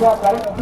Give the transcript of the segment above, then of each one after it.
महाराष्ट्राची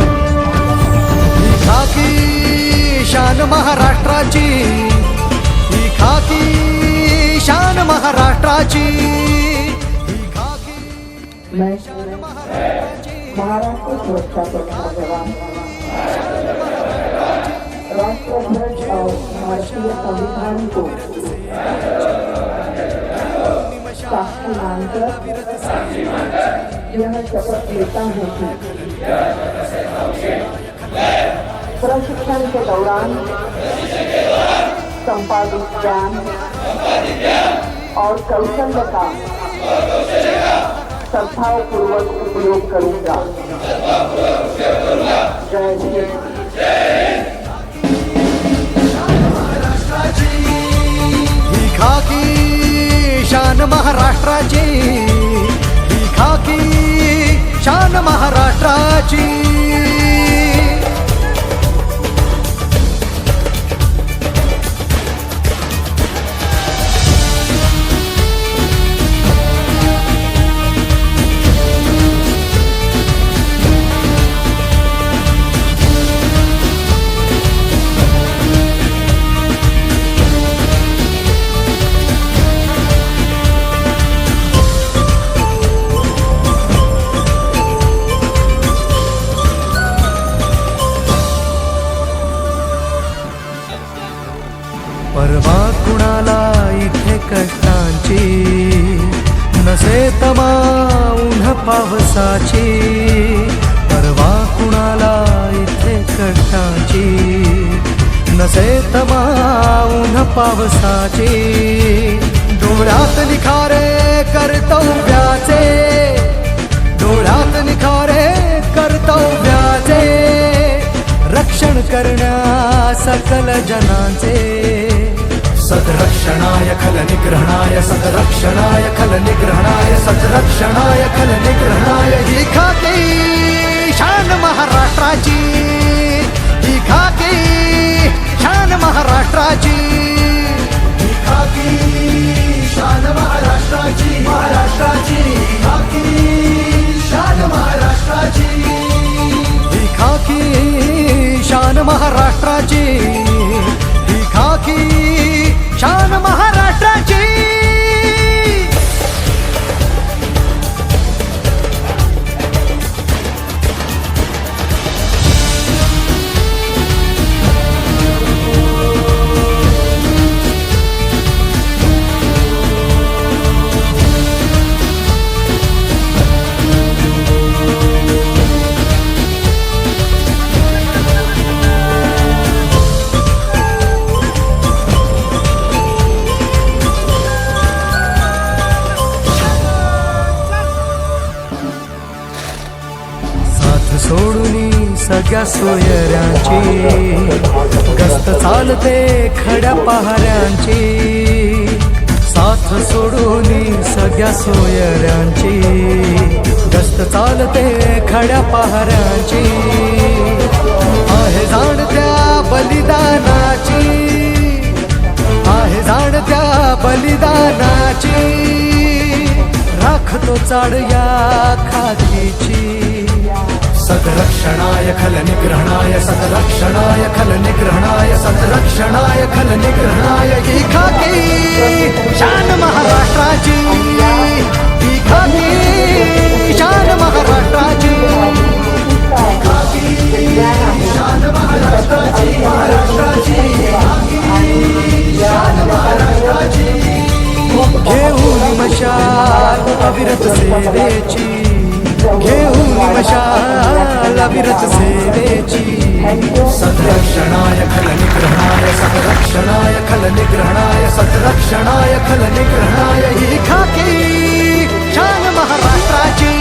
ही खाकी शान महाराष्ट्राची ही खाकी शान महाराष्ट्राची महाराष्ट्र सुरक्षा पथका जवान राष्ट्रध्वज और भारतीय संविधान को साक्षी मानकर यह शपथ लेता हूँ कि प्रशिक्षण के दौरान संपादित ज्ञान और कौशल्य का श्रद्धापूर्वक उपयोग करूंगा। जय हिंद। ही खाकी शान महाराष्ट्राची ही खाकी शान महाराष्ट्राची परवा कुणाला इथे कष्टांची नसे तमा उन्ह पावसाची परवा कुणाला इथे कष्टांची नसे तमा उन्ह पावसाची डोळ्यात निखारे कर्तव्याचे डोळ्यात निखारे कर्तव्याचे रक्षण करण्या सकल जनांचे सदरक्षणाय खल निग्रहणाय सदरक्षणाय खल निग्रहणाय सदरक्षणाय खल निग्रहणाय ही खाकी शान महाराष्ट्राची ही खाकी शान महाराष्ट्राची ही खाकी शान महाराष्ट्राची महाराष्ट्राची खाकी शान महाराष्ट्राची ही खाकी शान महाराष्ट्राची ही खाकी शान महाराष्ट्राची सोडून सगळ्या सोयऱ्यांची गस्त चालते खड्या पहाऱ्यांची साथ सोडून सगळ्या सोयऱ्यांची गस्त चालते खड्या पहाऱ्यांची आहे जाणत्या बलिदानाची आहे जाणत्या बलिदानाची राखतो चाड या खाकीची सदरक्षणाय खल निग्रहणाय सदरक्षणाय खल निग्रहणाय सदरक्षणाय खल निग्रहणाय ही खाकी शान महाराष्ट्राची ही खाकी शान महाराष्ट्राची खाकी शान महाराष्ट्राची मशाल अविरत सेवेची, घेऊन मशाल अविरत सेवेची. सद्रक्षणाय खल निग्रहणाय सद्रक्षणाय खल निग्रहणाय सद्रक्षणाय खल निग्रहणाय ही खाकी शान महाराष्ट्राची,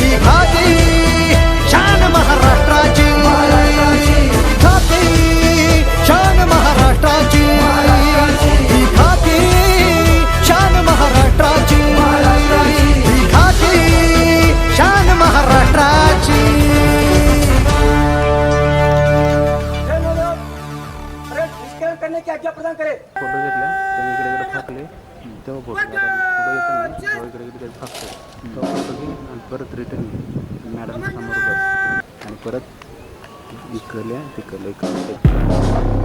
ही खाकी शान महाराष्ट्राची, खाकी शान महाराष्ट्राची, ही खाकी शान महाराष्ट्राची, ही खाकी शान महाराष्ट्राची. करने की आज्ञा प्रदान करे. फोटो घेतला त्यांनी इकडे इकडे फाकले तेव्हा फोटो येतो ना तेव्हा इकडे इकडे फाकतो तेव्हा फोटो घे आणि परत रिटर्न घे मॅडमच्या समोर बस आणि परत इकडल्या तिकडल्या इकडे